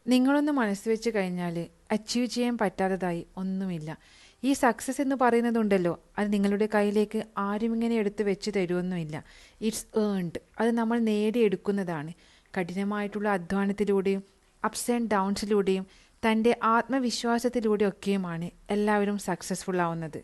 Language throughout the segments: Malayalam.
നിങ്ങളൊന്ന് മനസ്സ് വെച്ച് കഴിഞ്ഞാൽ അച്ചീവ് ചെയ്യാൻ പറ്റാത്തതായി ഒന്നുമില്ല. ഈ സക്സസ് എന്ന് പറയുന്നതുണ്ടല്ലോ, അത് നിങ്ങളുടെ കയ്യിലേക്ക് ആരും ഇങ്ങനെ എടുത്ത് വെച്ച് തരുമൊന്നുമില്ല. It's earned. അത് നമ്മൾ നേടിയെടുക്കുന്നതാണ്. കഠിനമായിട്ടുള്ള അധ്വാനത്തിലൂടെയും അപ്സ് ആൻഡ് ഡൗൺസിലൂടെയും തൻ്റെ ആത്മവിശ്വാസത്തിലൂടെയൊക്കെയുമാണ് എല്ലാവരും സക്സസ്ഫുൾ ആവുന്നത്.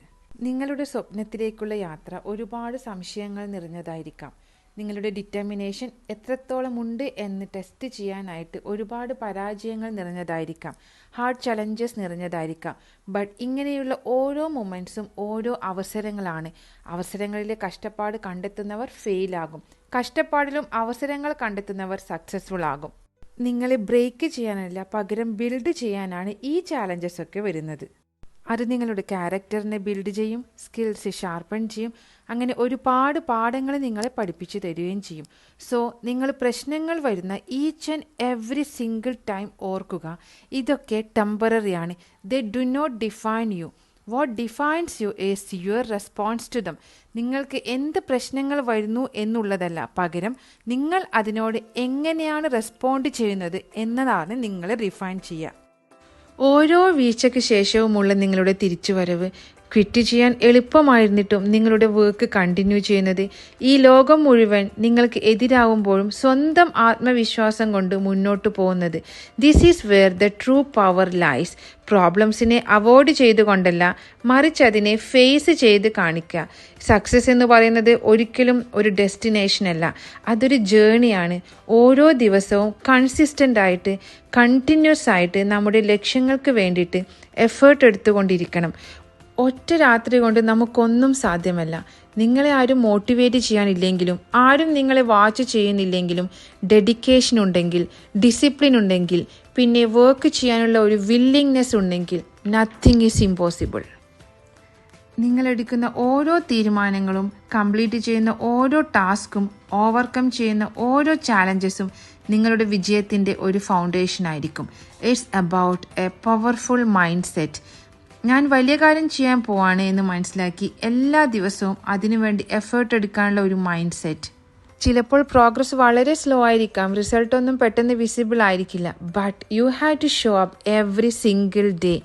നിങ്ങളുടെ സ്വപ്നത്തിലേക്കുള്ള യാത്ര ഒരുപാട് സംശയങ്ങൾ നിറഞ്ഞതായിരിക്കാം. നിങ്ങളുടെ ഡിറ്റർമിനേഷൻ എത്രത്തോളം ഉണ്ട് എന്ന് ടെസ്റ്റ് ചെയ്യാനായിട്ട് ഒരുപാട് പരാജയങ്ങൾ നിറഞ്ഞതായിരിക്കാം, ഹാർഡ് ചലഞ്ചസ് നിറഞ്ഞതായിരിക്കാം. ബട്ട് ഇങ്ങനെയുള്ള ഓരോ മൊമെൻറ്റ്സും ഓരോ അവസരങ്ങളാണ്. അവസരങ്ങളിലെ കഷ്ടപ്പാട് കണ്ടെത്തുന്നവർ ഫെയിലാകും, കഷ്ടപ്പാടിലും അവസരങ്ങൾ കണ്ടെത്തുന്നവർ സക്സസ്ഫുൾ ആകും. നിങ്ങളെ ബ്രേക്ക് ചെയ്യാനല്ല, പകരം ബിൽഡ് ചെയ്യാനാണ് ഈ ചാലഞ്ചസ് ഒക്കെ വരുന്നത്. അത് നിങ്ങളുടെ ക്യാരക്ടറിനെ ബിൽഡ് ചെയ്യും, സ്കിൽസ് ഷാർപ്പൺ ചെയ്യും, അങ്ങനെ ഒരുപാട് പാഠങ്ങൾ നിങ്ങളെ പഠിപ്പിച്ചു തരികയും ചെയ്യും. സോ നിങ്ങൾ പ്രശ്നങ്ങൾ വരുന്ന each and every single time ഓർക്കുക, ഇതൊക്കെ ടെമ്പററിയാണ്. They do not define you. What defines you is your response to them. നിങ്ങൾക്ക് എന്ത് പ്രശ്നങ്ങൾ വരുന്നു എന്നുള്ളതല്ല, പകരം നിങ്ങൾ അതിനോട് എങ്ങനെയാണ് റെസ്പോണ്ട് ചെയ്യുന്നത് എന്നതാണ് നിങ്ങളെ ഡിഫൈൻ ചെയ്യുക. ഓരോ വീഴ്ചയ്ക്ക് ശേഷവുമുള്ള നിങ്ങളുടെ തിരിച്ചുവരവ് ക്വിറ്റ് ചെയ്യാൻ എളുപ്പമായിരുന്നിട്ടും നിങ്ങളുടെ വർക്ക് കണ്ടിന്യൂ ചെയ്യുന്നത്, ഈ ലോകം മുഴുവൻ നിങ്ങൾക്ക് എതിരാവുമ്പോഴും സ്വന്തം ആത്മവിശ്വാസം കൊണ്ട് മുന്നോട്ട് പോകുന്നത്, this is where the true power lies. പ്രോബ്ലംസിനെ അവോയ്ഡ് ചെയ്തുകൊണ്ടല്ല, മറിച്ച് അതിനെ ഫേസ് ചെയ്ത് കാണിക്കുക. സക്സസ് എന്ന് പറയുന്നത് ഒരിക്കലും ഒരു ഡെസ്റ്റിനേഷൻ അല്ല, അതൊരു ജേണിയാണ്. ഓരോ ദിവസവും കൺസിസ്റ്റൻ്റ് ആയിട്ട് കണ്ടിന്യൂസ് ആയിട്ട് നമ്മുടെ ലക്ഷ്യങ്ങൾക്ക് വേണ്ടിയിട്ട് എഫേർട്ട് എടുത്തുകൊണ്ടിരിക്കണം. ഒറ്റ രാത്രി കൊണ്ട് നമുക്കൊന്നും സാധ്യമല്ല. നിങ്ങളെ ആരും മോട്ടിവേറ്റ് ചെയ്യാനില്ലെങ്കിലും, ആരും നിങ്ങളെ വാച്ച് ചെയ്യുന്നില്ലെങ്കിലും, ഡെഡിക്കേഷൻ ഉണ്ടെങ്കിൽ, ഡിസിപ്ലിൻ ഉണ്ടെങ്കിൽ, പിന്നെ വർക്ക് ചെയ്യാനുള്ള ഒരു വില്ലിങ്നെസ് ഉണ്ടെങ്കിൽ, നത്തിങ് ഈസ് ഇമ്പോസിബിൾ. നിങ്ങളെടുക്കുന്ന ഓരോ തീരുമാനങ്ങളും, കംപ്ലീറ്റ് ചെയ്യുന്ന ഓരോ ടാസ്കും, ഓവർകം ചെയ്യുന്ന ഓരോ ചാലഞ്ചസും നിങ്ങളുടെ വിജയത്തിൻ്റെ ഒരു ഫൗണ്ടേഷൻ ആയിരിക്കും. It's about A powerful mind set. ഞാൻ വലിയ കാര്യം ചെയ്യാൻ പോവാണ് എന്ന് മനസ്സിലാക്കി എല്ലാ ദിവസവും അതിനുവേണ്ടി എഫേർട്ട് എടുക്കാനുള്ള ഒരു മൈൻഡ് സെറ്റ്. ചിലപ്പോൾ പ്രോഗ്രസ് വളരെ സ്ലോ ആയിരിക്കാം, റിസൾട്ടൊന്നും പെട്ടെന്ന് വിസിബിൾ ആയിരിക്കില്ല. But you have to show up every single day,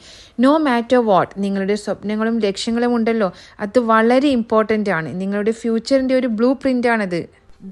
no matter what. നിങ്ങളുടെ സ്വപ്നങ്ങളും ലക്ഷ്യങ്ങളും ഉണ്ടല്ലോ, അത് വളരെ ഇമ്പോർട്ടൻ്റ് ആണ്. നിങ്ങളുടെ ഫ്യൂച്ചറിൻ്റെ ഒരു ബ്ലൂ പ്രിൻ്റ് ആണത്.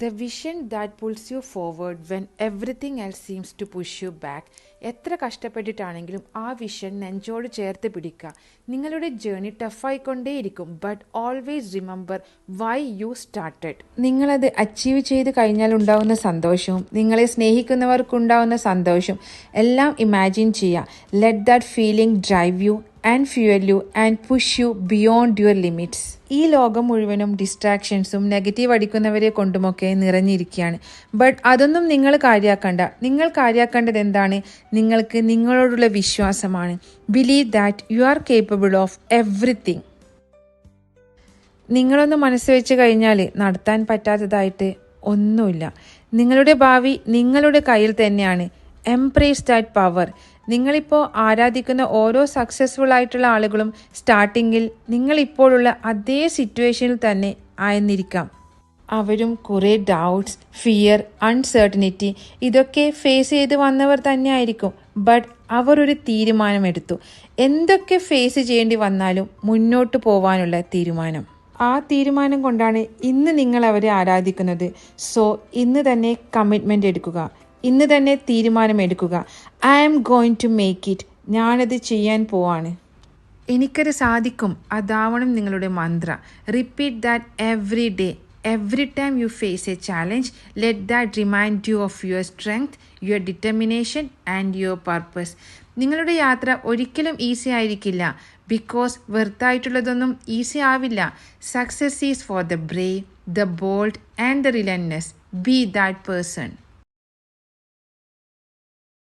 The vision that pulls you forward when everything else seems to push you back. എത്ര കഷ്ടപ്പെട്ടിട്ടാണെങ്കിലും ആ വിഷൻ നെഞ്ചോട് ചേർത്ത് പിടിക്കുക. നിങ്ങളുടെ ജേർണി ടഫായിക്കൊണ്ടേയിരിക്കും, but always remember why you started. നിങ്ങളത് അച്ചീവ് ചെയ്ത് കഴിഞ്ഞാൽ ഉണ്ടാവുന്ന സന്തോഷവും നിങ്ങളെ സ്നേഹിക്കുന്നവർക്കുണ്ടാവുന്ന സന്തോഷവും എല്ലാം ഇമാജിൻ ചെയ്യുക. Let that feeling drive you and fuel you and push you beyond your limits. ഈ ലോകം മുഴുവനും ഡിസ്ട്രാക്ഷൻസും നെഗറ്റീവ് അടിക്കുന്നവരെ കൊണ്ടുമൊക്കെ നിറഞ്ഞിരിക്കുകയാണ്. ബട്ട് അതൊന്നും നിങ്ങൾ കാര്യാക്കണ്ട. നിങ്ങൾ കാര്യാക്കേണ്ടത് എന്താണ്? നിങ്ങൾക്ക് നിങ്ങളോടുള്ള വിശ്വാസമാണ്. Believe that you are capable of everything. നിങ്ങളൊന്ന് മനസ്സ് വെച്ച് കഴിഞ്ഞാൽ നടത്താൻ പറ്റാത്തതായിട്ട് ഒന്നുമില്ല. നിങ്ങളുടെ ഭാവി നിങ്ങളുടെ കയ്യിൽ തന്നെയാണ്. Embrace that power. നിങ്ങളിപ്പോൾ ആരാധിക്കുന്ന ഓരോ സക്സസ്ഫുൾ ആയിട്ടുള്ള ആളുകളും സ്റ്റാർട്ടിങ്ങിൽ നിങ്ങളിപ്പോഴുള്ള അതേ സിറ്റുവേഷനിൽ തന്നെ ആയെന്നിരിക്കാം. അവരും കുറേ ഡൗട്ട്സ്, ഫിയർ, അൺസർട്ടനിറ്റി ഇതൊക്കെ ഫേസ് ചെയ്ത് വന്നവർ തന്നെ ആയിരിക്കും. ബട്ട് അവർ ഒരു തീരുമാനമെടുത്തു. എന്തൊക്കെ ഫേസ് ചെയ്യേണ്ടി വന്നാലും മുന്നോട്ട് പോവാനുള്ള തീരുമാനം. ആ തീരുമാനം കൊണ്ടാണ് ഇന്ന് നിങ്ങൾ അവരെ ആരാധിക്കുന്നത്. സോ ഇന്ന് തന്നെ കമ്മിറ്റ്മെൻ്റ് എടുക്കുക, ഇന്ന് തന്നെ തീരുമാനമെടുക്കുക. I am going to make it. ഞാനത് ചെയ്യാൻ പോവാണ്, എനിക്കത് സാധിക്കും. അതാവണം നിങ്ങളുടെ മന്ത്ര. Repeat that every day. Every time you face a challenge, let that remind you of your strength, your determination and your purpose. നിങ്ങളുടെ യാത്ര ഒരിക്കലും ഈസി ആയിരിക്കില്ല, ബിക്കോസ് വെറുതായിട്ടുള്ളതൊന്നും ഈസി ആവില്ല. Success is for the brave, the bold and the relentless. Be that person.